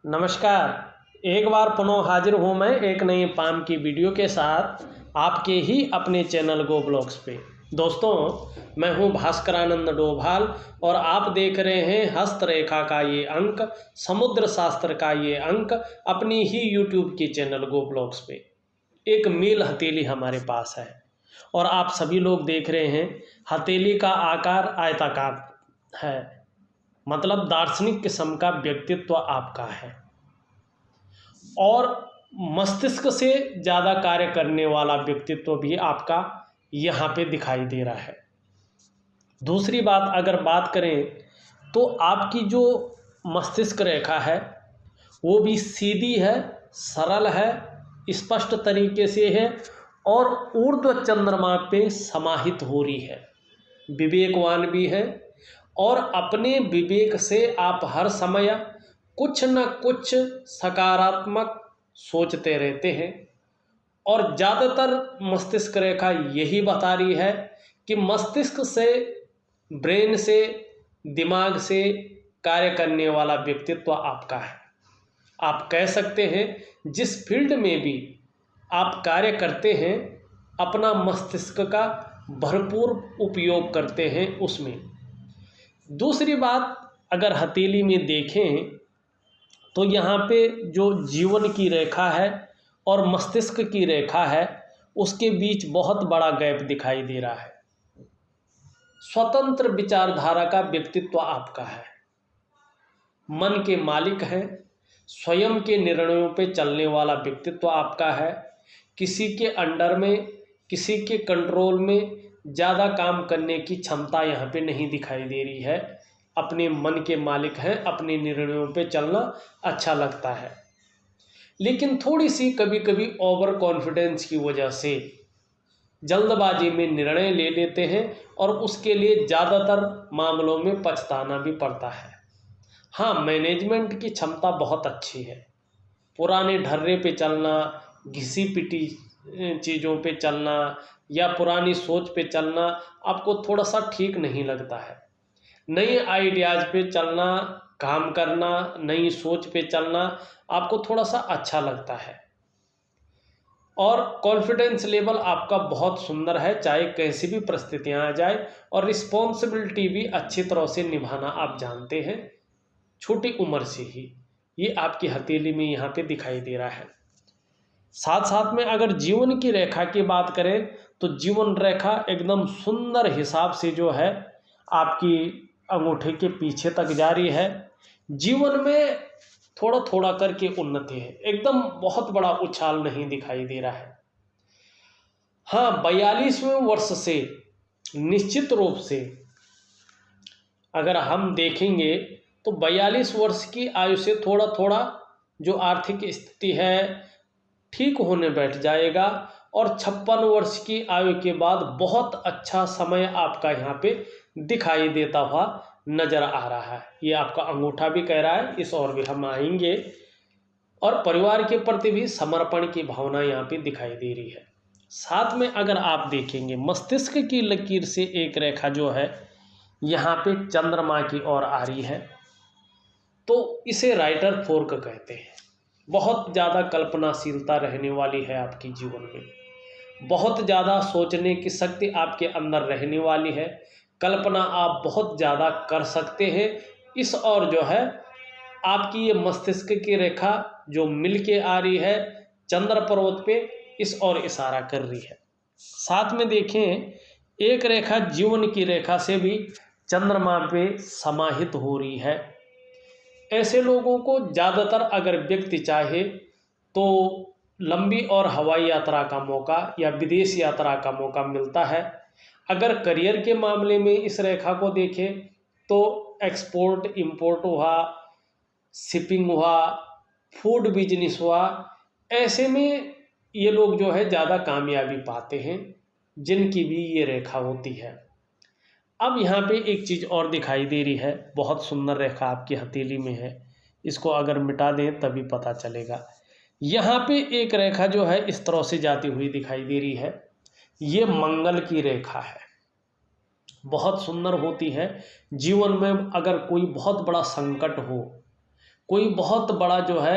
नमस्कार। एक बार पुनः हाजिर हूँ मैं एक नई पाम की वीडियो के साथ आपके ही अपने चैनल गो ब्लॉग्स पे। दोस्तों, मैं हूँ भास्करानंद डोभाल और आप देख रहे हैं हस्तरेखा का ये अंक, समुद्र शास्त्र का ये अंक अपनी ही यूट्यूब की चैनल गो ब्लॉग्स पे। एक मील हथेली हमारे पास है और आप सभी लोग देख रहे हैं हथेली का आकार आयताकार है, मतलब दार्शनिक किस्म का व्यक्तित्व आपका है और मस्तिष्क से ज़्यादा कार्य करने वाला व्यक्तित्व भी आपका यहाँ पे दिखाई दे रहा है। दूसरी बात अगर बात करें तो आपकी जो मस्तिष्क रेखा है वो भी सीधी है, सरल है, स्पष्ट तरीके से है और ऊर्ध्व चंद्रमा पे समाहित हो रही है। विवेकवान भी है और अपने विवेक से आप हर समय कुछ न कुछ सकारात्मक सोचते रहते हैं और ज़्यादातर मस्तिष्क रेखा यही बता रही है कि मस्तिष्क से, ब्रेन से, दिमाग से कार्य करने वाला व्यक्तित्व आपका है। आप कह सकते हैं जिस फील्ड में भी आप कार्य करते हैं अपना मस्तिष्क का भरपूर उपयोग करते हैं उसमें। दूसरी बात अगर हथेली में देखें तो यहाँ पे जो जीवन की रेखा है और मस्तिष्क की रेखा है उसके बीच बहुत बड़ा गैप दिखाई दे रहा है। स्वतंत्र विचारधारा का व्यक्तित्व आपका है, मन के मालिक हैं, स्वयं के निर्णयों पे चलने वाला व्यक्तित्व आपका है। किसी के अंडर में, किसी के कंट्रोल में ज़्यादा काम करने की क्षमता यहाँ पे नहीं दिखाई दे रही है। अपने मन के मालिक हैं, अपने निर्णयों पे चलना अच्छा लगता है, लेकिन थोड़ी सी कभी कभी ओवर कॉन्फिडेंस की वजह से जल्दबाजी में निर्णय ले लेते हैं और उसके लिए ज़्यादातर मामलों में पछताना भी पड़ता है। हाँ, मैनेजमेंट की क्षमता बहुत अच्छी है। पुराने ढर्रे पे चलना, घिसी पिटी चीज़ों पे चलना या पुरानी सोच पे चलना आपको थोड़ा सा ठीक नहीं लगता है। नए आइडियाज़ पे चलना, काम करना, नई सोच पे चलना आपको थोड़ा सा अच्छा लगता है और कॉन्फिडेंस लेवल आपका बहुत सुंदर है, चाहे कैसी भी परिस्थितियां आ जाए, और रिस्पॉन्सिबिलिटी भी अच्छी तरह से निभाना आप जानते हैं छोटी उम्र से ही। ये आपकी हथेली में यहाँ पे दिखाई दे रहा है। साथ साथ में अगर जीवन की रेखा की बात करें तो जीवन रेखा एकदम सुंदर हिसाब से जो है आपकी अंगूठे के पीछे तक जारी है। जीवन में थोड़ा थोड़ा करके उन्नति है, एकदम बहुत बड़ा उछाल नहीं दिखाई दे रहा है। हाँ, 42वें वर्ष से निश्चित रूप से अगर हम देखेंगे तो 42 वर्ष की आयु से थोड़ा थोड़ा जो आर्थिक स्थिति है ठीक होने बैठ जाएगा और 56 वर्ष की आयु के बाद बहुत अच्छा समय आपका यहाँ पे दिखाई देता हुआ नजर आ रहा है। ये आपका अंगूठा भी कह रहा है, इस और भी हम आएंगे। और परिवार के प्रति भी समर्पण की भावना यहाँ पे दिखाई दे रही है। साथ में अगर आप देखेंगे मस्तिष्क की लकीर से एक रेखा जो है यहाँ पे चंद्रमा की ओर आ रही है, तो इसे राइटर फोर्क कहते हैं। बहुत ज़्यादा कल्पनाशीलता रहने वाली है आपकी जीवन में, बहुत ज़्यादा सोचने की शक्ति आपके अंदर रहने वाली है, कल्पना आप बहुत ज़्यादा कर सकते हैं। इस और जो है आपकी ये मस्तिष्क की रेखा जो मिल के आ रही है चंद्र पर्वत पे, इस और इशारा कर रही है। साथ में देखें एक रेखा जीवन की रेखा से भी चंद्रमा पे समाहित हो रही है। ऐसे लोगों को ज़्यादातर अगर व्यक्ति चाहे तो लंबी और हवाई यात्रा का मौका या विदेश यात्रा का मौका मिलता है। अगर करियर के मामले में इस रेखा को देखें तो एक्सपोर्ट इंपोर्ट हुआ, शिपिंग हुआ, फूड बिजनेस हुआ, ऐसे में ये लोग जो है ज़्यादा कामयाबी पाते हैं जिनकी भी ये रेखा होती है। अब यहाँ पे एक चीज़ और दिखाई दे रही है, बहुत सुंदर रेखा आपकी हथेली में है, इसको अगर मिटा दें तभी पता चलेगा। यहाँ पे एक रेखा जो है इस तरह से जाती हुई दिखाई दे रही है, ये मंगल की रेखा है। बहुत सुंदर होती है। जीवन में अगर कोई बहुत बड़ा संकट हो, कोई बहुत बड़ा जो है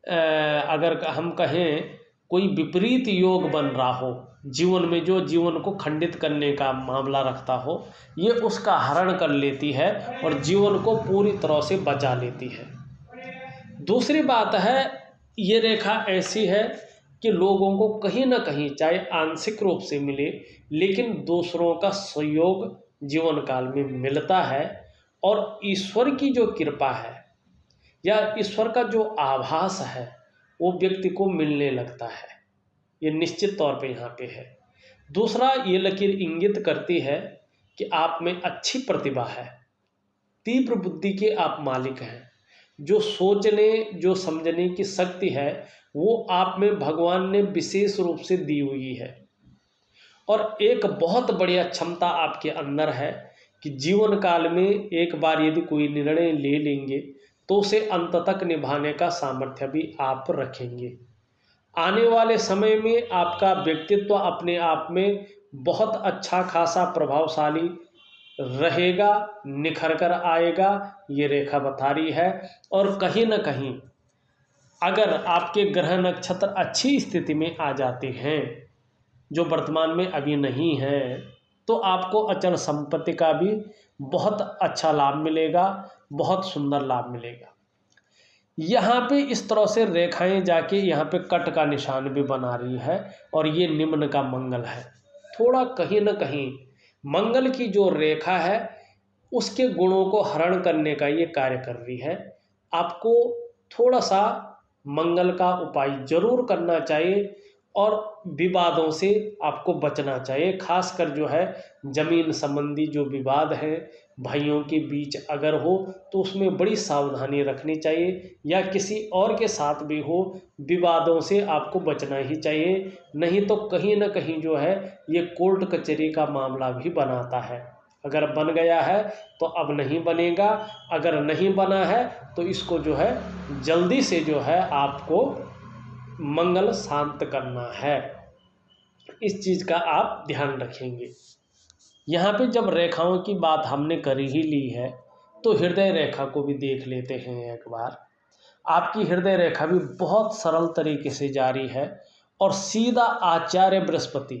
अगर हम कहें कोई विपरीत योग बन रहा हो जीवन में, जो जीवन को खंडित करने का मामला रखता हो, ये उसका हरण कर लेती है और जीवन को पूरी तरह से बचा लेती है। दूसरी बात है, ये रेखा ऐसी है कि लोगों को कहीं ना कहीं चाहे आंशिक रूप से मिले, लेकिन दूसरों का सहयोग जीवन काल में मिलता है और ईश्वर की जो कृपा है या ईश्वर का जो आभास है वो व्यक्ति को मिलने लगता है। ये निश्चित तौर पे यहाँ पे है। दूसरा, ये लकीर इंगित करती है कि आप में अच्छी प्रतिभा है, तीव्र बुद्धि के आप मालिक हैं। जो सोचने जो समझने की शक्ति है वो आप में भगवान ने विशेष रूप से दी हुई है। और एक बहुत बढ़िया क्षमता आपके अंदर है कि जीवन काल में एक बार यदि कोई निर्णय ले लेंगे तो उसे अंत तक निभाने का सामर्थ्य भी आप रखेंगे। आने वाले समय में आपका व्यक्तित्व अपने आप में बहुत अच्छा खासा प्रभावशाली रहेगा, निखर कर आएगा, ये रेखा बता रही है। और कहीं ना कहीं अगर आपके ग्रह नक्षत्र अच्छी स्थिति में आ जाते हैं, जो वर्तमान में अभी नहीं है, तो आपको अचल संपत्ति का भी बहुत अच्छा लाभ मिलेगा, बहुत सुंदर लाभ मिलेगा। यहाँ पे इस तरह से रेखाएं जाके यहाँ पे कट का निशान भी बना रही है और ये निम्न का मंगल है। थोड़ा कहीं ना कहीं मंगल की जो रेखा है उसके गुणों को हरण करने का ये कार्य कर रही है। आपको थोड़ा सा मंगल का उपाय जरूर करना चाहिए और विवादों से आपको बचना चाहिए। खासकर जो है जमीन संबंधी जो विवाद हैं भाइयों के बीच अगर हो तो उसमें बड़ी सावधानी रखनी चाहिए, या किसी और के साथ भी हो विवादों से आपको बचना ही चाहिए। नहीं तो कहीं ना कहीं जो है ये कोर्ट कचहरी का मामला भी बनाता है। अगर बन गया है तो अब नहीं बनेगा, अगर नहीं बना है तो इसको जो है जल्दी से जो है आपको मंगल शांत करना है। इस चीज़ का आप ध्यान रखेंगे। यहाँ पे जब रेखाओं की बात हमने कर ही ली है तो हृदय रेखा को भी देख लेते हैं एक बार। आपकी हृदय रेखा भी बहुत सरल तरीके से जारी है और सीधा आचार्य बृहस्पति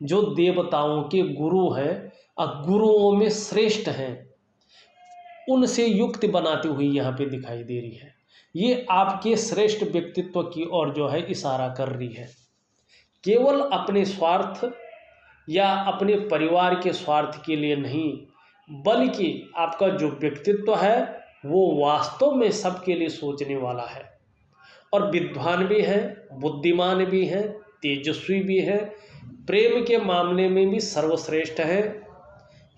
जो देवताओं के गुरु हैं और गुरुओं में श्रेष्ठ हैं उनसे युक्त बनाती हुई यहाँ पे दिखाई दे रही है। ये आपके श्रेष्ठ व्यक्तित्व की ओर जो है इशारा कर रही है। केवल अपने स्वार्थ या अपने परिवार के स्वार्थ के लिए नहीं, बल्कि आपका जो व्यक्तित्व है वो वास्तव में सबके लिए सोचने वाला है और विद्वान भी है, बुद्धिमान भी है, तेजस्वी भी है, प्रेम के मामले में भी सर्वश्रेष्ठ है।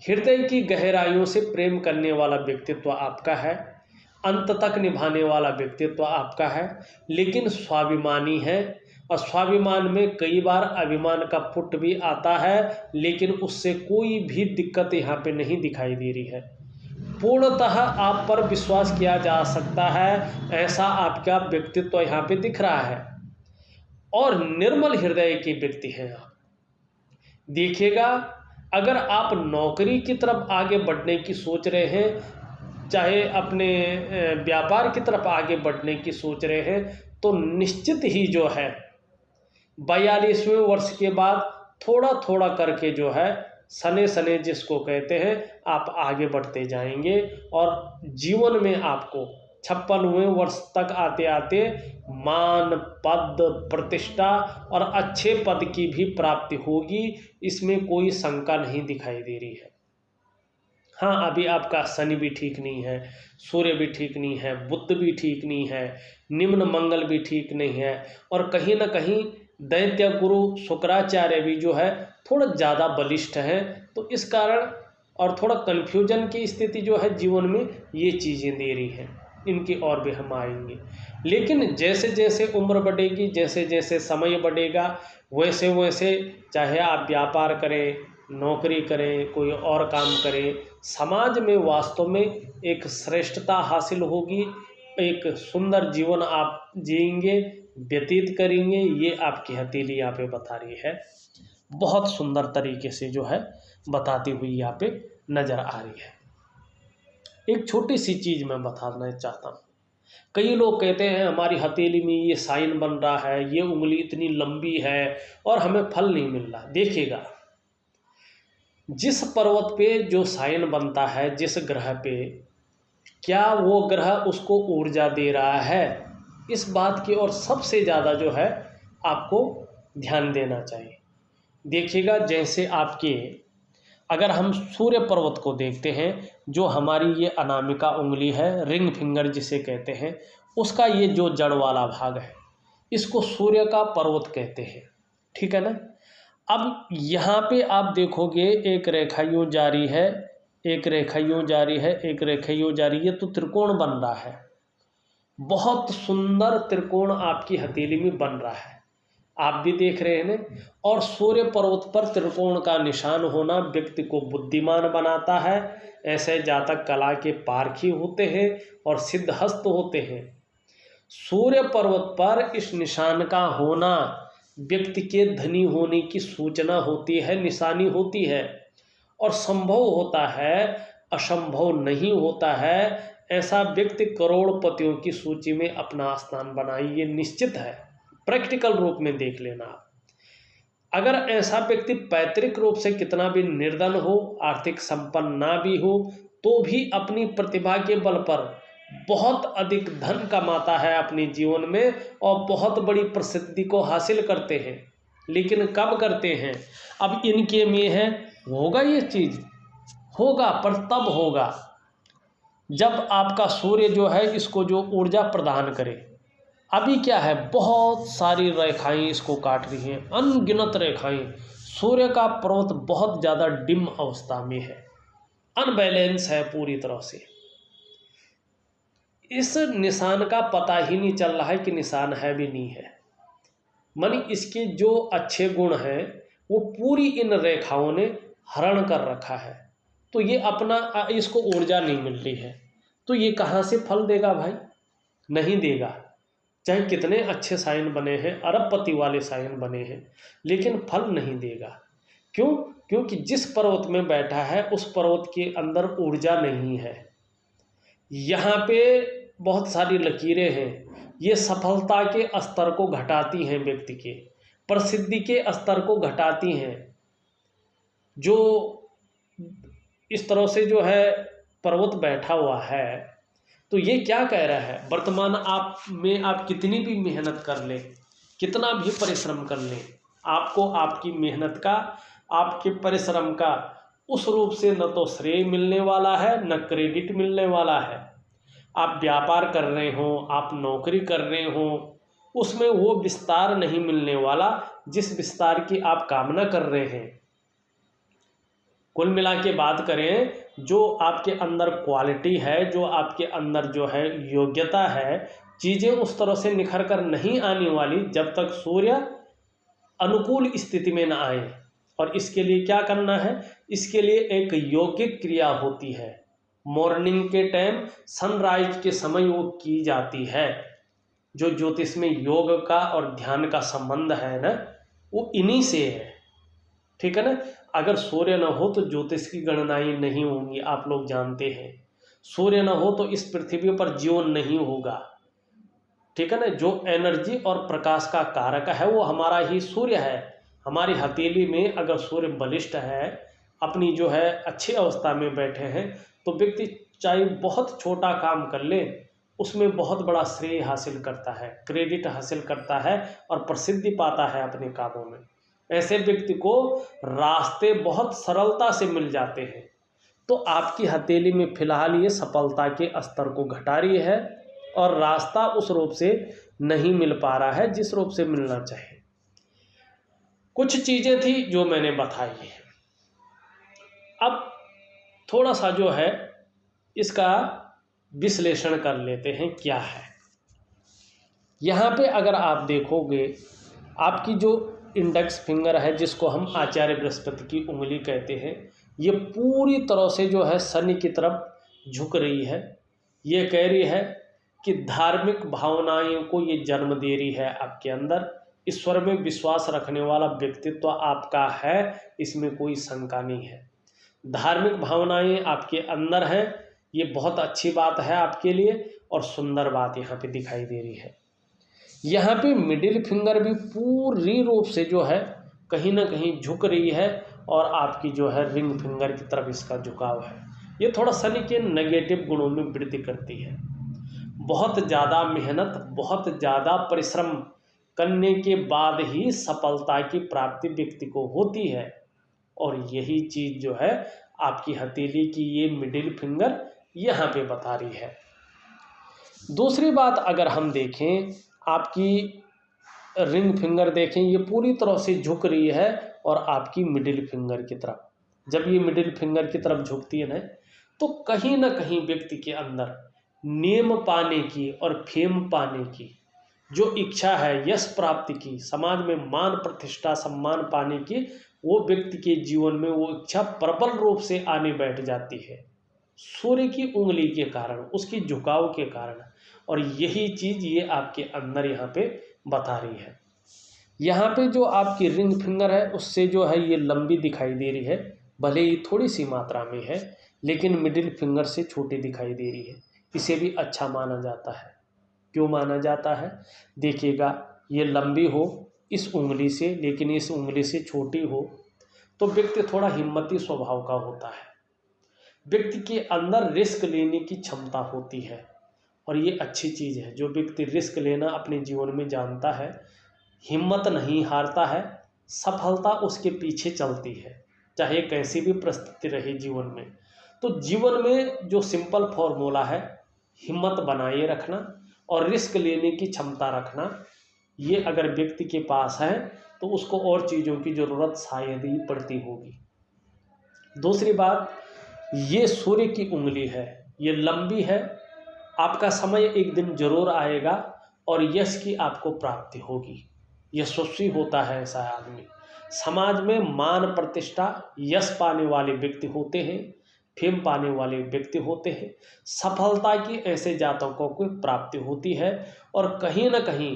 हृदय की गहराइयों से प्रेम करने वाला व्यक्तित्व आपका है, अंत तक निभाने वाला व्यक्तित्व आपका है, लेकिन स्वाभिमानी है और स्वाभिमान में कई बार अभिमान का फुट भी आता है, लेकिन उससे कोई भी दिक्कत यहाँ पे नहीं दिखाई दे रही है। पूर्णतः आप पर विश्वास किया जा सकता है, ऐसा आपका व्यक्तित्व यहाँ पे दिख रहा है और निर्मल हृदय के व्यक्ति हैं आप। देखिएगा, अगर आप नौकरी की तरफ आगे बढ़ने की सोच रहे हैं, चाहे अपने व्यापार की तरफ आगे बढ़ने की सोच रहे हैं, तो निश्चित ही जो है 42वें वर्ष के बाद थोड़ा थोड़ा करके जो है सने सने जिसको कहते हैं आप आगे बढ़ते जाएंगे और जीवन में आपको 56वें वर्ष तक आते आते मान, पद, प्रतिष्ठा और अच्छे पद की भी प्राप्ति होगी। इसमें कोई शंका नहीं दिखाई दे रही है। हाँ, अभी आपका शनि भी ठीक नहीं है, सूर्य भी ठीक नहीं है, बुध भी ठीक नहीं है, निम्न मंगल भी ठीक नहीं है और कहीं ना कहीं दैत्य गुरु शुक्राचार्य भी जो है थोड़ा ज़्यादा बलिष्ठ है। तो इस कारण और थोड़ा कन्फ्यूजन की स्थिति जो है जीवन में ये चीज़ें दे रही हैं। इनकी ओर भी हम आएंगे, लेकिन जैसे जैसे उम्र बढ़ेगी, जैसे जैसे समय बढ़ेगा, वैसे वैसे चाहे आप व्यापार करें, नौकरी करें, कोई और काम करें, समाज में वास्तव में एक श्रेष्ठता हासिल होगी, एक सुंदर जीवन आप जिएंगे, व्यतीत करेंगे। ये आपकी हथेली यहाँ पे बता रही है, बहुत सुंदर तरीके से जो है बताती हुई यहाँ पे नज़र आ रही है। एक छोटी सी चीज़ मैं बताना चाहता हूँ, कई लोग कहते हैं हमारी हथेली में ये साइन बन रहा है, ये उंगली इतनी लंबी है और हमें फल नहीं मिल रहा। देखिएगा, जिस पर्वत पे जो साइन बनता है, जिस ग्रह पे, क्या वो ग्रह उसको ऊर्जा दे रहा है, इस बात की ओर सबसे ज़्यादा जो है आपको ध्यान देना चाहिए। देखिएगा, जैसे आपके अगर हम सूर्य पर्वत को देखते हैं, जो हमारी ये अनामिका उंगली है, रिंग फिंगर जिसे कहते हैं, उसका ये जो जड़ वाला भाग है, इसको सूर्य का पर्वत कहते हैं। ठीक है ना। अब यहाँ पे आप देखोगे एक रेखा यूँ जारी है, एक रेखा यूँ जारी है, एक रेखा यूँ जारी है, तो त्रिकोण बन रहा है। बहुत सुंदर त्रिकोण आपकी हथेली में बन रहा है, आप भी देख रहे हैं ना। और सूर्य पर्वत पर त्रिकोण का निशान होना व्यक्ति को बुद्धिमान बनाता है। ऐसे जातक कला के पारखी होते हैं और सिद्धहस्त होते हैं। सूर्य पर्वत पर इस निशान का होना व्यक्ति के धनी होने की सूचना होती है, निशानी होती है, और संभव होता है, असंभव नहीं होता है। ऐसा व्यक्ति करोड़पतियों की सूची में अपना स्थान बनाए, ये निश्चित है। प्रैक्टिकल रूप में देख लेना आप। अगर ऐसा व्यक्ति पैतृक रूप से कितना भी निर्धन हो, आर्थिक संपन्न ना भी हो, तो भी अपनी प्रतिभा के बल पर बहुत अधिक धन कमाता है अपने जीवन में और बहुत बड़ी प्रसिद्धि को हासिल करते हैं। लेकिन कब करते हैं? अब इनके में है, होगा ये चीज़, होगा, पर तब होगा जब आपका सूर्य जो है इसको जो ऊर्जा प्रदान करे। अभी क्या है, बहुत सारी रेखाएं इसको काट रही हैं, अनगिनत रेखाएं। सूर्य का पर्वत बहुत ज़्यादा डिम अवस्था में है, अनबैलेंस है पूरी तरह से। इस निशान का पता ही नहीं चल रहा है कि निशान है भी नहीं है। मानी इसके जो अच्छे गुण हैं वो पूरी इन रेखाओं ने हरण कर रखा है, तो ये अपना इसको ऊर्जा नहीं मिल रही है, तो ये कहाँ से फल देगा भाई? नहीं देगा। चाहे कितने अच्छे साइन बने हैं, अरबपति वाले साइन बने हैं, लेकिन फल नहीं देगा। क्यों? क्योंकि जिस पर्वत में बैठा है उस पर्वत के अंदर ऊर्जा नहीं है। यहाँ पे बहुत सारी लकीरें हैं, ये सफलता के स्तर को घटाती हैं, व्यक्ति के प्रसिद्धि के स्तर को घटाती हैं। जो इस तरह से जो है पर्वत बैठा हुआ है, तो ये क्या कह रहा है, वर्तमान आप में आप कितनी भी मेहनत कर लें, कितना भी परिश्रम कर लें, आपको आपकी मेहनत का, आपके परिश्रम का उस रूप से न तो श्रेय मिलने वाला है, न क्रेडिट मिलने वाला है। आप व्यापार कर रहे हो, आप नौकरी कर रहे हो, उसमें वो विस्तार नहीं मिलने वाला जिस विस्तार की आप कामना कर रहे हैं। कुल मिला के बात करें, जो आपके अंदर क्वालिटी है, जो आपके अंदर जो है योग्यता है, चीज़ें उस तरह से निखर कर नहीं आने वाली जब तक सूर्य अनुकूल स्थिति में ना आए। और इसके लिए क्या करना है? इसके लिए एक यौगिक क्रिया होती है, मॉर्निंग के टाइम सनराइज के समय वो की जाती है। जो ज्योतिष में योग का और ध्यान का संबंध है ना, वो इन्हीं से है। ठीक है ना। अगर सूर्य न हो तो ज्योतिष की गणनाएं नहीं होंगी, आप लोग जानते हैं। सूर्य न हो तो इस पृथ्वी पर जीवन नहीं होगा। ठीक है ना। जो एनर्जी और प्रकाश का कारक है वो हमारा ही सूर्य है। हमारी हथेली में अगर सूर्य बलिष्ठ है, अपनी जो है अच्छी अवस्था में बैठे हैं, तो व्यक्ति चाहे बहुत छोटा काम कर ले, उसमें बहुत बड़ा श्रेय हासिल करता है, क्रेडिट हासिल करता है और प्रसिद्धि पाता है अपने कामों में। ऐसे व्यक्ति को रास्ते बहुत सरलता से मिल जाते हैं। तो आपकी हथेली में फिलहाल ये सफलता के स्तर को घटा रही है और रास्ता उस रूप से नहीं मिल पा रहा है जिस रूप से मिलना चाहिए। कुछ चीज़ें थी जो मैंने बताई है। अब थोड़ा सा जो है इसका विश्लेषण कर लेते हैं क्या है। यहाँ पे अगर आप देखोगे, आपकी जो इंडेक्स फिंगर है, जिसको हम आचार्य बृहस्पति की उंगली कहते हैं, ये पूरी तरह से जो है शनि की तरफ झुक रही है। ये कह रही है कि धार्मिक भावनाओं को ये जन्म दे रही है आपके अंदर। ईश्वर में विश्वास रखने वाला व्यक्तित्व आपका है, इसमें कोई शंका नहीं है। धार्मिक भावनाएं आपके अंदर हैं, ये बहुत अच्छी बात है आपके लिए। और सुंदर बात यहाँ पे दिखाई दे रही है। यहाँ पे मिडिल फिंगर भी पूरी रूप से जो है कहीं ना कहीं झुक रही है और आपकी जो है रिंग फिंगर की तरफ इसका झुकाव है। ये थोड़ा शनि के नेगेटिव गुणों में वृद्धि करती है। बहुत ज़्यादा मेहनत, बहुत ज़्यादा परिश्रम करने के बाद ही सफलता की प्राप्ति व्यक्ति को होती है, और यही चीज़ जो है आपकी हथेली की ये मिडिल फिंगर यहाँ पे बता रही है। दूसरी बात अगर हम देखें, आपकी रिंग फिंगर देखें, ये पूरी तरह से झुक रही है और आपकी मिडिल फिंगर की तरफ, जब ये मिडिल फिंगर की तरफ झुकती है ना, तो कहीं ना कहीं व्यक्ति के अंदर नेम पाने की और फेम पाने की जो इच्छा है, यश प्राप्ति की, समाज में मान प्रतिष्ठा सम्मान पाने की, वो व्यक्ति के जीवन में वो इच्छा प्रबल रूप से आने बैठ जाती है सूर्य की उंगली के कारण, उसकी झुकाव के कारण। और यही चीज़ ये आपके अंदर यहाँ पे बता रही है। यहाँ पे जो आपकी रिंग फिंगर है उससे जो है ये लंबी दिखाई दे रही है, भले ही थोड़ी सी मात्रा में है, लेकिन मिडिल फिंगर से छोटी दिखाई दे रही है। इसे भी अच्छा माना जाता है। क्यों माना जाता है? देखिएगा, ये लंबी हो इस उंगली से, लेकिन इस उंगली से छोटी हो, तो व्यक्ति थोड़ा हिम्मती स्वभाव का होता है। व्यक्ति के अंदर रिस्क लेने की क्षमता होती है, और ये अच्छी चीज़ है। जो व्यक्ति रिस्क लेना अपने जीवन में जानता है, हिम्मत नहीं हारता है, सफलता उसके पीछे चलती है, चाहे कैसी भी परिस्थिति रहे जीवन में। तो जीवन में जो सिंपल फॉर्मूला है, हिम्मत बनाए रखना और रिस्क लेने की क्षमता रखना, ये अगर व्यक्ति के पास है तो उसको और चीज़ों की ज़रूरत शायद ही पड़ती होगी। दूसरी बात, ये सूर्य की उंगली है, ये लंबी है। आपका समय एक दिन जरूर आएगा और यश की आपको प्राप्ति होगी। यशस्वी होता है ऐसा आदमी, समाज में मान प्रतिष्ठा यश पाने वाले व्यक्ति होते हैं, फेम पाने वाले व्यक्ति होते हैं। सफलता की ऐसे जातकों को प्राप्ति होती है। और कहीं ना कहीं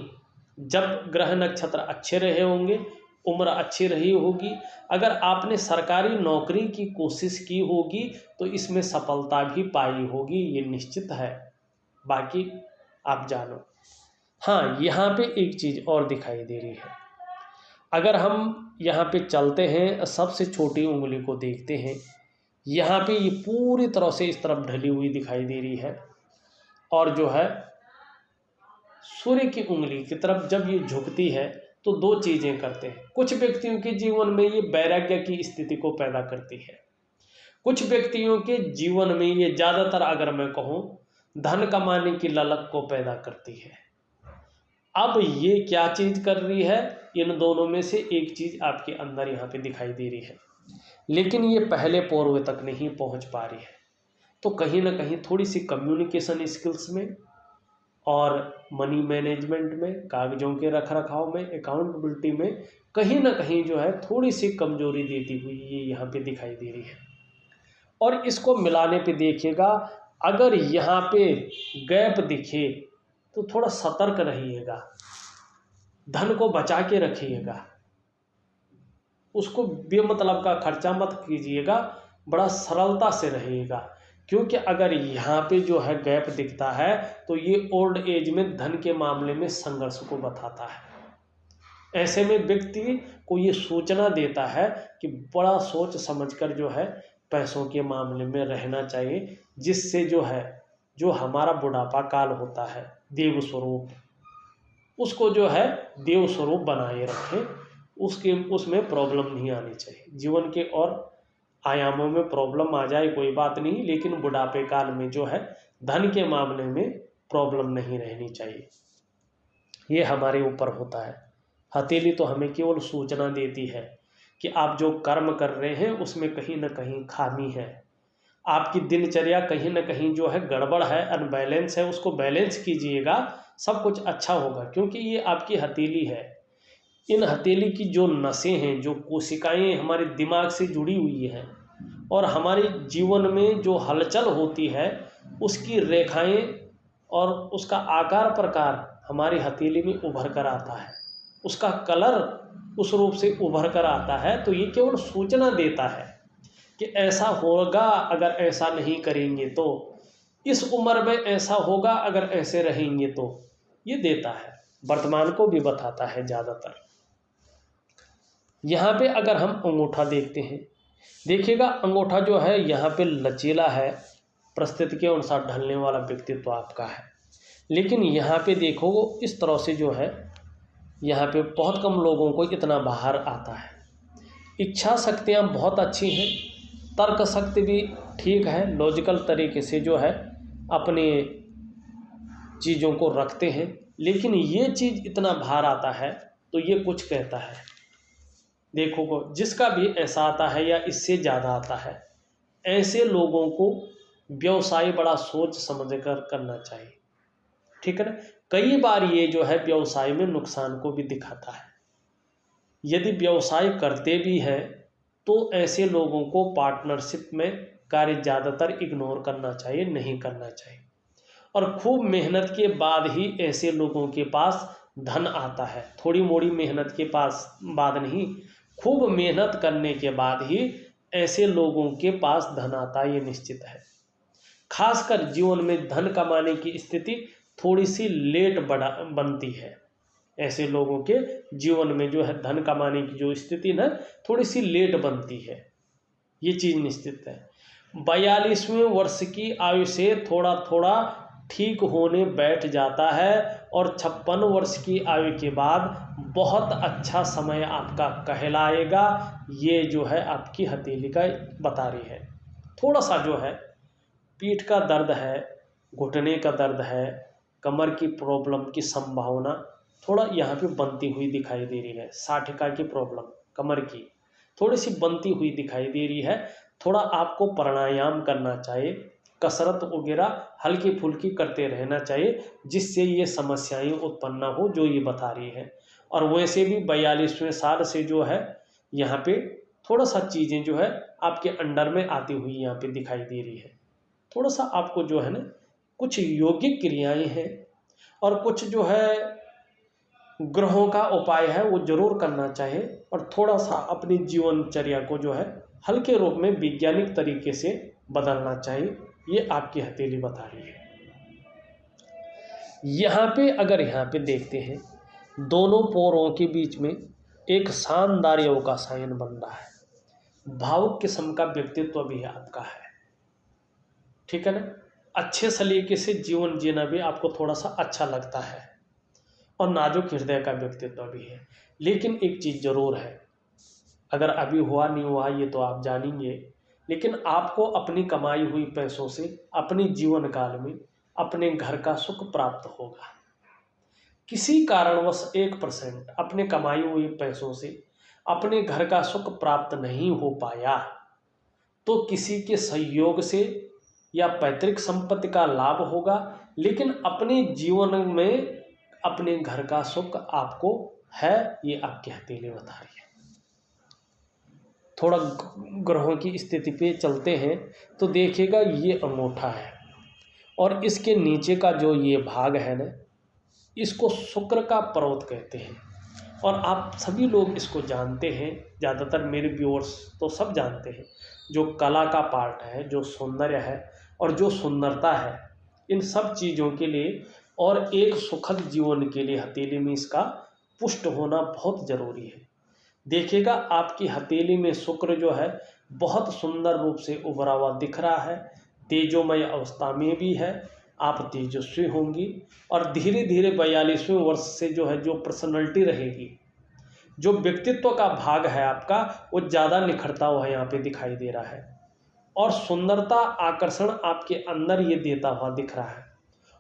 जब ग्रह नक्षत्र अच्छे रहे होंगे, उम्र अच्छी रही होगी, अगर आपने सरकारी नौकरी की कोशिश की होगी तो इसमें सफलता भी पाई होगी, ये निश्चित है। बाकी आप जानो। हाँ, यहाँ पे एक चीज़ और दिखाई दे रही है। अगर हम यहाँ पे चलते हैं, सबसे छोटी उंगली को देखते हैं, यहाँ पे ये पूरी तरह से इस तरफ ढली हुई दिखाई दे रही है, और जो है सूर्य की उंगली की तरफ जब ये झुकती है तो दो चीज़ें करते हैं। कुछ व्यक्तियों के जीवन में ये वैराग्य की स्थिति को पैदा करती है। कुछ व्यक्तियों के जीवन में ये ज़्यादातर, अगर मैं कहूँ, धन कमाने की ललक को पैदा करती है। अब ये क्या चीज़ कर रही है? इन दोनों में से एक चीज़ आपके अंदर यहाँ पे दिखाई दे रही है, लेकिन ये पहले पोर्व तक नहीं पहुँच पा रही है। तो कहीं ना कहीं थोड़ी सी कम्युनिकेशन स्किल्स में और मनी मैनेजमेंट में, कागजों के रख रखाव में, अकाउंटेबिलिटी में कहीं ना कहीं जो है थोड़ी सी कमजोरी देती हुई ये यहाँ पे दिखाई दे रही है। और इसको मिलाने पे देखिएगा, अगर यहाँ पे गैप दिखे तो थोड़ा सतर्क रहिएगा, धन को बचा के रखिएगा, उसको बेमतलब का खर्चा मत कीजिएगा, बड़ा सरलता से रहिएगा। क्योंकि अगर यहाँ पे जो है गैप दिखता है तो ये ओल्ड एज में धन के मामले में संघर्ष को बताता है। ऐसे में व्यक्ति को ये सूचना देता है कि बड़ा सोच समझकर जो है पैसों के मामले में रहना चाहिए, जिससे जो है जो हमारा बुढ़ापा काल होता है देव स्वरूप, उसको जो है देव स्वरूप बनाए रखें, उसमें प्रॉब्लम नहीं आनी चाहिए। जीवन के और आयामों में प्रॉब्लम आ जाए कोई बात नहीं, लेकिन बुढ़ापे काल में जो है धन के मामले में प्रॉब्लम नहीं रहनी चाहिए। ये हमारे ऊपर होता है। हथेली तो हमें केवल सूचना देती है कि आप जो कर्म कर रहे हैं उसमें कहीं ना कहीं खामी है, आपकी दिनचर्या कहीं ना कहीं जो है गड़बड़ है, अनबैलेंस है, उसको बैलेंस कीजिएगा, सब कुछ अच्छा होगा। क्योंकि ये आपकी हथेली है। इन हथेली की जो नसें हैं, जो कोशिकाएं हमारे दिमाग से जुड़ी हुई हैं, और हमारे जीवन में जो हलचल होती है उसकी रेखाएं और उसका आकार प्रकार हमारी हथेली में उभर कर आता है, उसका कलर उस रूप से उभर कर आता है। तो ये केवल सूचना देता है कि ऐसा होगा, अगर ऐसा नहीं करेंगे तो इस उम्र में ऐसा होगा, अगर ऐसे रहेंगे तो, ये देता है, वर्तमान को भी बताता है ज़्यादातर। यहाँ पे अगर हम अंगूठा देखते हैं, देखिएगा अंगूठा जो है यहाँ पे लचीला है, परिस्थिति के अनुसार ढलने वाला व्यक्तित्व आपका है। लेकिन यहाँ पे देखो इस तरह से जो है, यहाँ पे बहुत कम लोगों को इतना बाहर आता है। इच्छा शक्तियाँ बहुत अच्छी हैं, तर्क शक्ति भी ठीक है, लॉजिकल तरीके से जो है अपने चीज़ों को रखते हैं। लेकिन ये चीज़ इतना बाहर आता है तो ये कुछ कहता है। देखो को जिसका भी ऐसा आता है या इससे ज़्यादा आता है, ऐसे लोगों को व्यवसाय बड़ा सोच समझ कर करना चाहिए, ठीक है ना। कई बार ये जो है व्यवसाय में नुकसान को भी दिखाता है। यदि व्यवसाय करते भी हैं तो ऐसे लोगों को पार्टनरशिप में कार्य ज़्यादातर इग्नोर करना चाहिए, नहीं करना चाहिए। और खूब मेहनत के बाद ही ऐसे लोगों के पास धन आता है। थोड़ी मोड़ी मेहनत के पास बाद नहीं, खूब मेहनत करने के बाद ही ऐसे लोगों के पास धन आता है, ये निश्चित है। खासकर जीवन में धन कमाने की स्थिति थोड़ी सी लेट बनती है। ऐसे लोगों के जीवन में जो है धन कमाने की जो स्थिति ना थोड़ी सी लेट बनती है, ये चीज़ निश्चित है। 42वें वर्ष की आयु से थोड़ा थोड़ा ठीक होने बैठ जाता है और 56 वर्ष की आयु के बाद बहुत अच्छा समय आपका कहलाएगा। ये जो है आपकी हथेली का बता रही है। थोड़ा सा जो है पीठ का दर्द है, घुटने का दर्द है, कमर की प्रॉब्लम की संभावना थोड़ा यहाँ पे बनती हुई दिखाई दे रही है। साठिका की प्रॉब्लम कमर की थोड़ी सी बनती हुई दिखाई दे रही है। थोड़ा आपको प्राणायाम करना चाहिए, कसरत वगैरह हल्की फुल्की करते रहना चाहिए, जिससे ये समस्याएं उत्पन्न ना हो जो ये बता रही है। और वैसे भी 42वें साल से जो है यहाँ पे थोड़ा सा चीज़ें जो है आपके अंडर में आती हुई यहाँ पे दिखाई दे रही है। थोड़ा सा आपको जो है ना कुछ योगिक क्रियाएं हैं और कुछ जो है ग्रहों का उपाय है वो जरूर करना चाहिए। और थोड़ा सा अपनी जीवनचर्या को जो है हल्के रूप में वैज्ञानिक तरीके से बदलना चाहिए, ये आपकी हथेली बता रही है। यहाँ पे अगर यहाँ पे देखते हैं, दोनों पोरों के बीच में एक शानदार योग का साइन बन रहा है। भावुक किस्म का व्यक्तित्व भी आपका है, ठीक है ना। अच्छे सलीके से जीवन जीना भी आपको थोड़ा सा अच्छा लगता है और नाजुक हृदय का व्यक्तित्व भी है। लेकिन एक चीज़ ज़रूर है, अगर अभी हुआ नहीं हुआ ये तो आप जानेंगे, लेकिन आपको अपनी कमाई हुई पैसों से अपने जीवन काल में अपने घर का सुख प्राप्त होगा। किसी कारणवश 1% अपने कमाई हुए पैसों से अपने घर का सुख प्राप्त नहीं हो पाया तो किसी के सहयोग से या पैतृक संपत्ति का लाभ होगा, लेकिन अपने जीवन में अपने घर का सुख आपको है, ये आपकी हथेली बता रही है। थोड़ा ग्रहों की स्थिति पे चलते हैं तो देखिएगा ये अंगूठा है और इसके नीचे का जो ये भाग है ना, इसको शुक्र का पर्वत कहते हैं। और आप सभी लोग इसको जानते हैं, ज़्यादातर मेरे व्यूअर्स तो सब जानते हैं। जो कला का पार्ट है, जो सौंदर्य है और जो सुंदरता है, इन सब चीज़ों के लिए और एक सुखद जीवन के लिए हथेली में इसका पुष्ट होना बहुत ज़रूरी है। देखिएगा आपकी हथेली में शुक्र जो है बहुत सुंदर रूप से उभरा हुआ दिख रहा है, तेजोमय अवस्था में भी है, आप तेजस्वी होंगी। और धीरे धीरे 42वें वर्ष से जो है जो पर्सनैलिटी रहेगी, जो व्यक्तित्व का भाग है आपका, वो ज़्यादा निखरता हुआ यहाँ पे दिखाई दे रहा है। और सुंदरता आकर्षण आपके अंदर ये देता हुआ दिख रहा है।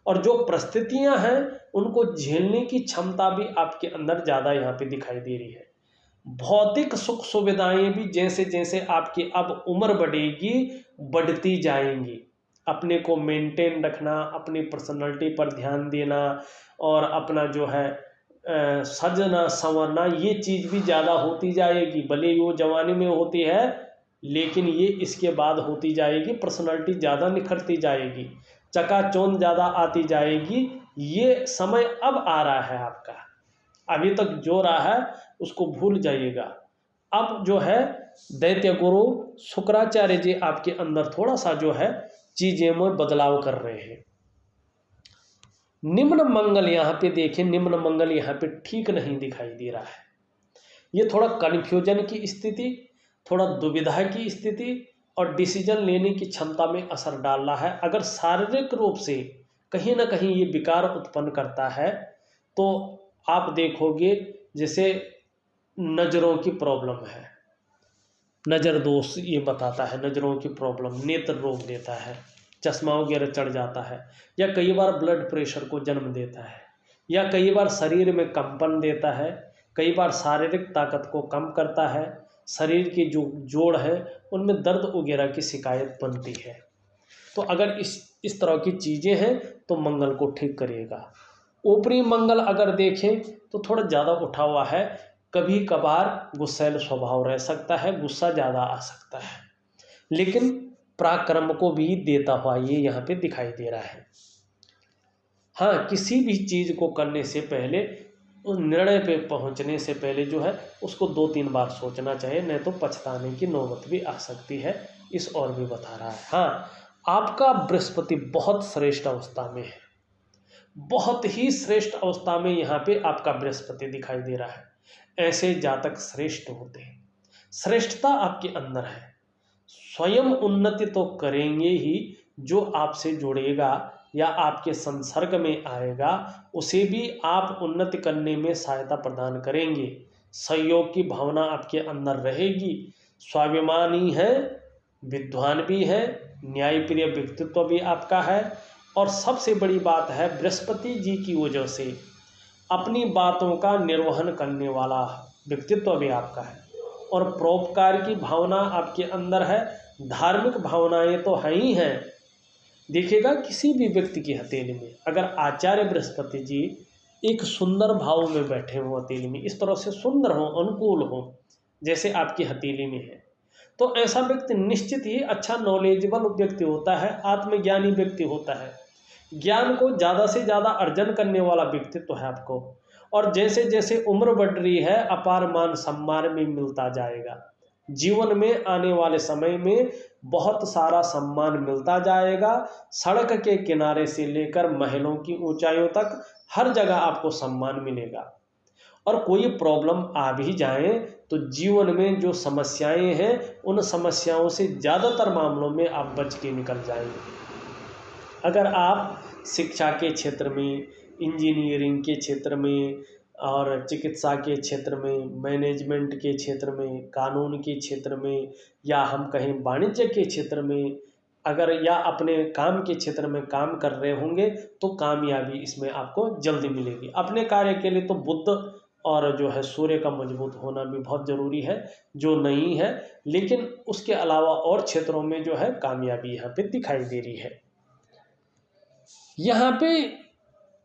और जो परिस्थितियाँ हैं उनको झेलने की क्षमता भी आपके अंदर ज़्यादा यहाँ पे दिखाई दे रही है। भौतिक सुख सुविधाएं भी जैसे जैसे आपकी अब उम्र बढ़ेगी बढ़ती जाएंगी। अपने को मेंटेन रखना, अपनी पर्सनालिटी पर ध्यान देना और अपना जो है सजना संवरना, ये चीज़ भी ज़्यादा होती जाएगी। भले वो जवानी में होती है लेकिन ये इसके बाद होती जाएगी, पर्सनालिटी ज़्यादा निखरती जाएगी, चकाचौंध ज़्यादा आती जाएगी। ये समय अब आ रहा है आपका, अभी तक जो रहा है उसको भूल जाइएगा। अब जो है दैत्य गुरु शुक्राचार्य जी आपके अंदर थोड़ा सा जो है चीज़ें में बदलाव कर रहे हैं। निम्न मंगल यहाँ पे देखें, निम्न मंगल यहाँ पे ठीक नहीं दिखाई दे रहा है। ये थोड़ा कन्फ्यूजन की स्थिति, थोड़ा दुविधा की स्थिति और डिसीजन लेने की क्षमता में असर डाल रहा है। अगर शारीरिक रूप से कहीं ना कहीं ये विकार उत्पन्न करता है तो आप देखोगे जैसे नज़रों की प्रॉब्लम है, नज़र दोष ये बताता है, नज़रों की प्रॉब्लम, नेत्र रोग देता है, चश्मा वगैरह चढ़ जाता है, या कई बार ब्लड प्रेशर को जन्म देता है, या कई बार शरीर में कंपन देता है, कई बार शारीरिक ताकत को कम करता है, शरीर की जो जोड़ है उनमें दर्द वगैरह की शिकायत बनती है। तो अगर इस तरह की चीज़ें हैं तो मंगल को ठीक करिएगा। ऊपरी मंगल अगर देखें तो थोड़ा ज़्यादा उठा हुआ है, कभी कभार गुस्सैल स्वभाव रह सकता है, गुस्सा ज़्यादा आ सकता है, लेकिन पराक्रम को भी देता हुआ ये यहाँ पे दिखाई दे रहा है। हाँ, किसी भी चीज़ को करने से पहले, उस निर्णय पे पहुँचने से पहले जो है उसको 2-3 बार सोचना चाहिए, नहीं तो पछताने की नौबत भी आ सकती है, इस और भी बता रहा है। हाँ, आपका बृहस्पति बहुत श्रेष्ठ अवस्था में है, बहुत ही श्रेष्ठ अवस्था में यहाँ पे आपका बृहस्पति दिखाई दे रहा है। ऐसे जातक श्रेष्ठ होते हैं, श्रेष्ठता आपके अंदर है, स्वयं उन्नति तो करेंगे ही, जो आपसे जुड़ेगा या आपके संसर्ग में आएगा उसे भी आप उन्नति करने में सहायता प्रदान करेंगे। सहयोग की भावना आपके अंदर रहेगी, स्वाभिमानी है, विद्वान भी है, न्यायप्रिय व्यक्तित्व भी आपका है, और सबसे बड़ी बात है बृहस्पति जी की वजह से अपनी बातों का निर्वहन करने वाला व्यक्तित्व भी आपका है, और परोपकार की भावना आपके अंदर है, धार्मिक भावनाएं तो हैं ही हैं। देखिएगा किसी भी व्यक्ति की हथेली में अगर आचार्य बृहस्पति जी एक सुंदर भाव में बैठे हों, हथेली में इस तरह से सुंदर हो, अनुकूल हो, जैसे आपकी हथेली में है, तो ऐसा व्यक्ति निश्चित ही अच्छा नॉलेजेबल व्यक्ति होता है, आत्मज्ञानी व्यक्ति होता है, ज्ञान को ज़्यादा से ज़्यादा अर्जन करने वाला व्यक्तित्व है आपको। और जैसे जैसे उम्र बढ़ रही है अपार मान सम्मान भी मिलता जाएगा, जीवन में आने वाले समय में बहुत सारा सम्मान मिलता जाएगा। सड़क के किनारे से लेकर महलों की ऊंचाइयों तक हर जगह आपको सम्मान मिलेगा। और कोई प्रॉब्लम आ भी जाए तो जीवन में जो समस्याएं हैं उन समस्याओं से ज़्यादातर मामलों में आप बच के निकल जाएंगे। अगर आप शिक्षा के क्षेत्र में, इंजीनियरिंग के क्षेत्र में और चिकित्सा के क्षेत्र में, मैनेजमेंट के क्षेत्र में, कानून के क्षेत्र में, या हम कहें वाणिज्य के क्षेत्र में, अगर या अपने काम के क्षेत्र में काम कर रहे होंगे तो कामयाबी इसमें आपको जल्दी मिलेगी। अपने कार्य के लिए तो बुध और जो है सूर्य का मजबूत होना भी बहुत ज़रूरी है, जो नहीं है, लेकिन उसके अलावा और क्षेत्रों में जो है कामयाबी यहाँ पे दिखाई दे रही है। यहाँ पे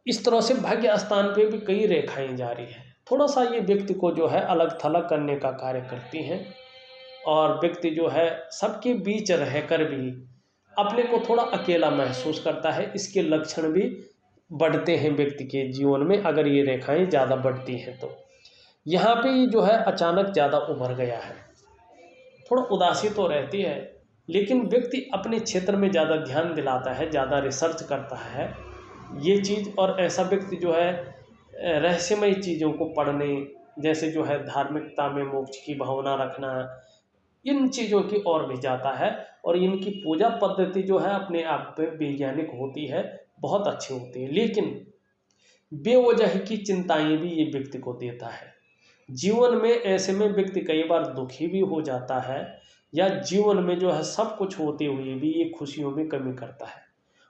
इस तरह से भाग्य स्थान पे भी कई रेखाएं जा रही हैं, थोड़ा सा ये व्यक्ति को जो है अलग थलग करने का कार्य करती हैं, और व्यक्ति जो है सबके बीच रहकर भी अपने को थोड़ा अकेला महसूस करता है। इसके लक्षण भी बढ़ते हैं व्यक्ति के जीवन में अगर ये रेखाएं ज़्यादा बढ़ती हैं तो। यहाँ पे जो है अचानक ज़्यादा उभर गया है, थोड़ा उदासी तो रहती है, लेकिन व्यक्ति अपने क्षेत्र में ज़्यादा ध्यान दिलाता है, ज़्यादा रिसर्च करता है ये चीज़। और ऐसा व्यक्ति जो है रहस्यमय चीज़ों को पढ़ने, जैसे जो है धार्मिकता में मोक्ष की भावना रखना, इन चीज़ों की ओर भी जाता है। और इनकी पूजा पद्धति जो है अपने आप में वैज्ञानिक होती है, बहुत अच्छी होती है, लेकिन बेवजह की चिंताएं भी ये व्यक्ति को देता है जीवन में। ऐसे में व्यक्ति कई बार दुखी भी हो जाता है, या जीवन में जो है सब कुछ होते हुए भी ये खुशियों में कमी करता है।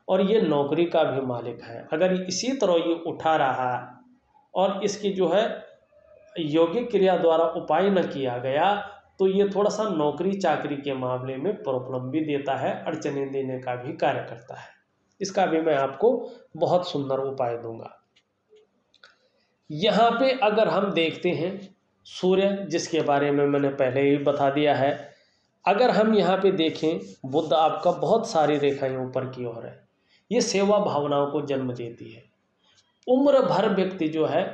और ये नौकरी का भी मालिक है, अगर इसी तरह ये उठा रहा और इसकी जो है यौगिक क्रिया द्वारा उपाय न किया गया तो ये थोड़ा सा नौकरी चाकरी के मामले में प्रॉब्लम भी देता है, अड़चने देने का भी कार्य करता है। इसका भी मैं आपको बहुत सुंदर उपाय दूंगा। यहाँ पे अगर हम देखते हैं सूर्य, जिसके बारे में मैंने पहले ही बता दिया है, अगर हम यहाँ पे देखें बुध आपका बहुत सारी रेखाएं ऊपर की ओर है, ये सेवा भावनाओं को जन्म देती है। उम्र भर व्यक्ति जो है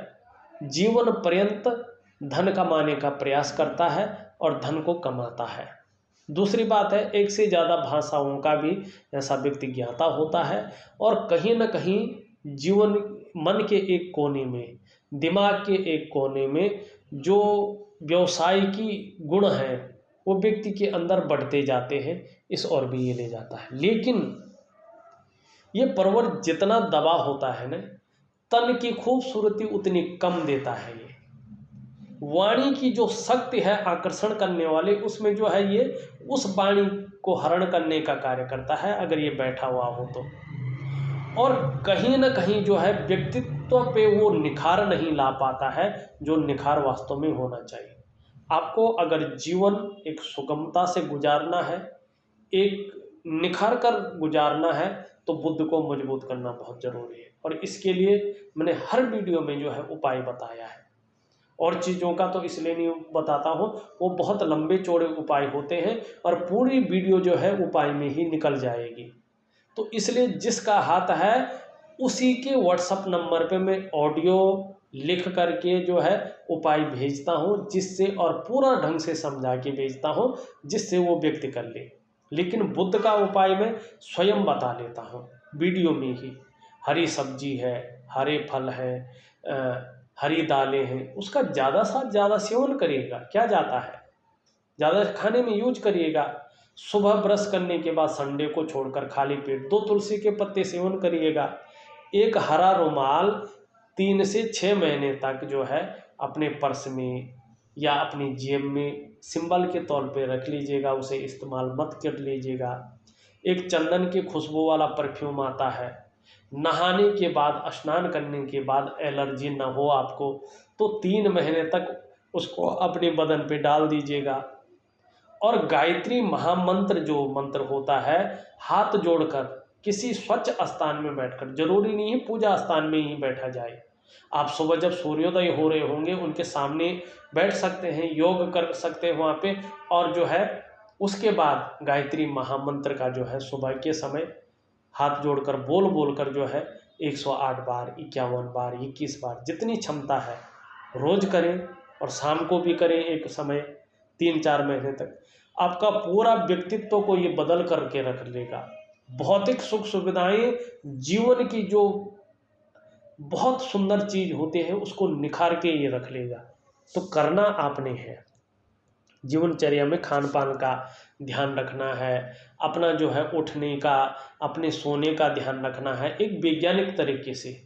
जीवन पर्यंत धन कमाने का प्रयास करता है और धन को कमाता है, दूसरी बात है, एक से ज़्यादा भाषाओं का भी ऐसा व्यक्ति ज्ञाता होता है और कहीं न कहीं जीवन मन के एक कोने में, दिमाग के एक कोने में जो व्यवसायिकी गुण हैं वो व्यक्ति के अंदर बढ़ते जाते हैं, इस ओर भी ये ले जाता है। लेकिन ये परवर जितना दबा होता है ना, तन की खूबसूरती उतनी कम देता है। ये वाणी की जो शक्ति है आकर्षण करने वाली, उसमें जो है ये उस वाणी को हरण करने का कार्य करता है अगर ये बैठा हुआ हो तो। और कहीं ना कहीं जो है व्यक्तित्व पे वो निखार नहीं ला पाता है जो निखार वास्तव में होना चाहिए। आपको अगर जीवन एक सुगमता से गुजारना है, एक निखार कर गुजारना है, तो बुद्ध को मजबूत करना बहुत ज़रूरी है। और इसके लिए मैंने हर वीडियो में जो है उपाय बताया है। और चीज़ों का तो इसलिए नहीं बताता हूँ, वो बहुत लंबे चौड़े उपाय होते हैं और पूरी वीडियो जो है उपाय में ही निकल जाएगी। तो इसलिए जिसका हाथ है उसी के व्हाट्सएप नंबर पे मैं ऑडियो लिख करके जो है उपाय भेजता हूँ, जिससे और पूरा ढंग से समझा के भेजता हूँ जिससे वो व्यक्ति कर ले। लेकिन बुद्ध का उपाय मैं स्वयं बता लेता हूँ वीडियो में ही। हरी सब्जी है, हरे फल है, हरी दालें हैं, उसका ज़्यादा से ज़्यादा सेवन करिएगा। क्या जाता है, ज़्यादा खाने में यूज करिएगा। सुबह ब्रश करने के बाद संडे को छोड़कर खाली पेट 2 तुलसी के पत्ते सेवन करिएगा। एक हरा रुमाल 3 से 6 महीने तक जो है अपने पर्स में या अपनी जेब में सिंबल के तौर पे रख लीजिएगा, उसे इस्तेमाल मत कर लीजिएगा। एक चंदन की खुशबू वाला परफ्यूम आता है, नहाने के बाद, स्नान करने के बाद एलर्जी ना हो आपको तो 3 महीने तक उसको अपने बदन पे डाल दीजिएगा। और गायत्री महामंत्र जो मंत्र होता है, हाथ जोड़कर किसी स्वच्छ स्थान में बैठकर, जरूरी नहीं है पूजा स्थान में ही बैठा जाए, आप सुबह जब सूर्योदय हो रहे होंगे उनके सामने बैठ सकते हैं, योग कर सकते हैं वहाँ पे। और जो है उसके बाद गायत्री महामंत्र का जो है सुबह के समय हाथ जोड़कर बोल बोल कर जो है 108 बार, 51 बार, 21 बार, जितनी क्षमता है रोज करें और शाम को भी करें एक समय 3-4 महीने तक। आपका पूरा व्यक्तित्व को ये बदल करके रख लेगा। भौतिक सुख सुविधाएं जीवन की जो बहुत सुंदर चीज होते हैं उसको निखार के ये रख लेगा। तो करना आपने है, जीवनचर्या में खान पान का ध्यान रखना है, अपना जो है उठने का, अपने सोने का ध्यान रखना है, एक वैज्ञानिक तरीके से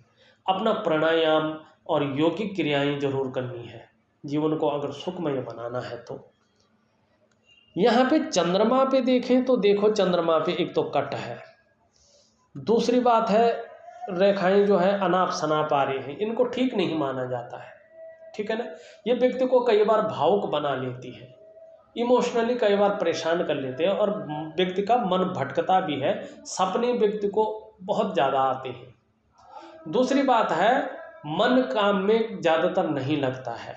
अपना प्राणायाम और योगिक क्रियाएं जरूर करनी है जीवन को अगर सुखमय बनाना है तो। यहाँ पे चंद्रमा पे देखें तो देखो चंद्रमा पे एक तो कट है, दूसरी बात है रेखाएं जो है अनाप शनाप आ रही हैं, इनको ठीक नहीं माना जाता है, ठीक है ना। ये व्यक्ति को कई बार भावुक बना लेती है, इमोशनली कई बार परेशान कर लेते हैं और व्यक्ति का मन भटकता भी है, सपने व्यक्ति को बहुत ज़्यादा आते हैं। दूसरी बात है मन काम में ज़्यादातर नहीं लगता है,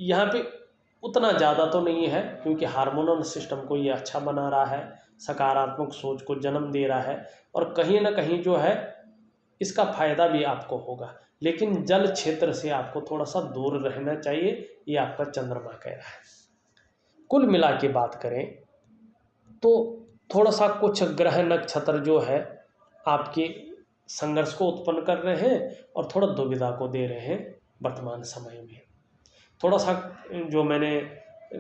यहाँ पे उतना ज़्यादा तो नहीं है क्योंकि हार्मोनल सिस्टम को ये अच्छा बना रहा है, सकारात्मक सोच को जन्म दे रहा है और कहीं ना कहीं जो है इसका फायदा भी आपको होगा। लेकिन जल क्षेत्र से आपको थोड़ा सा दूर रहना चाहिए, ये आपका चंद्रमा कह रहा है। कुल मिला के बात करें तो थोड़ा सा कुछ ग्रह नक्षत्र जो है आपके संघर्ष को उत्पन्न कर रहे हैं और थोड़ा दुविधा को दे रहे हैं वर्तमान समय में। थोड़ा सा जो मैंने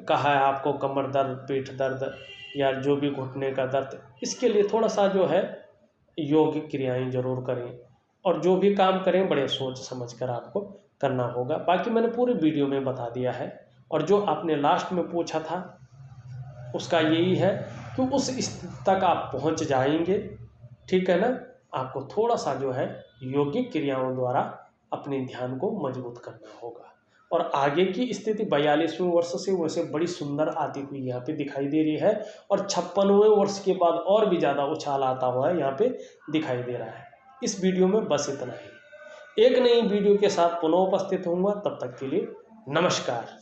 कहा है आपको कमर दर्द, पीठ दर्द या जो भी घुटने का दर्द, इसके लिए थोड़ा सा जो है योग क्रियाएं जरूर करें और जो भी काम करें बड़े सोच समझ कर आपको करना होगा। बाकी मैंने पूरे वीडियो में बता दिया है। और जो आपने लास्ट में पूछा था उसका यही है कि उस स्थिति तक आप पहुंच जाएंगे, ठीक है ना। आपको थोड़ा सा जो है योगिक क्रियाओं द्वारा अपने ध्यान को मजबूत करना होगा। और आगे की स्थिति 42वें वर्ष से वैसे बड़ी सुंदर आती हुई यहाँ पे दिखाई दे रही है और 56वें वर्ष के बाद और भी ज़्यादा उछाल आता हुआ है यहाँ पे दिखाई दे रहा है। इस वीडियो में बस इतना ही। एक नई वीडियो के साथ पुनः उपस्थित होऊंगा, तब तक के लिए नमस्कार।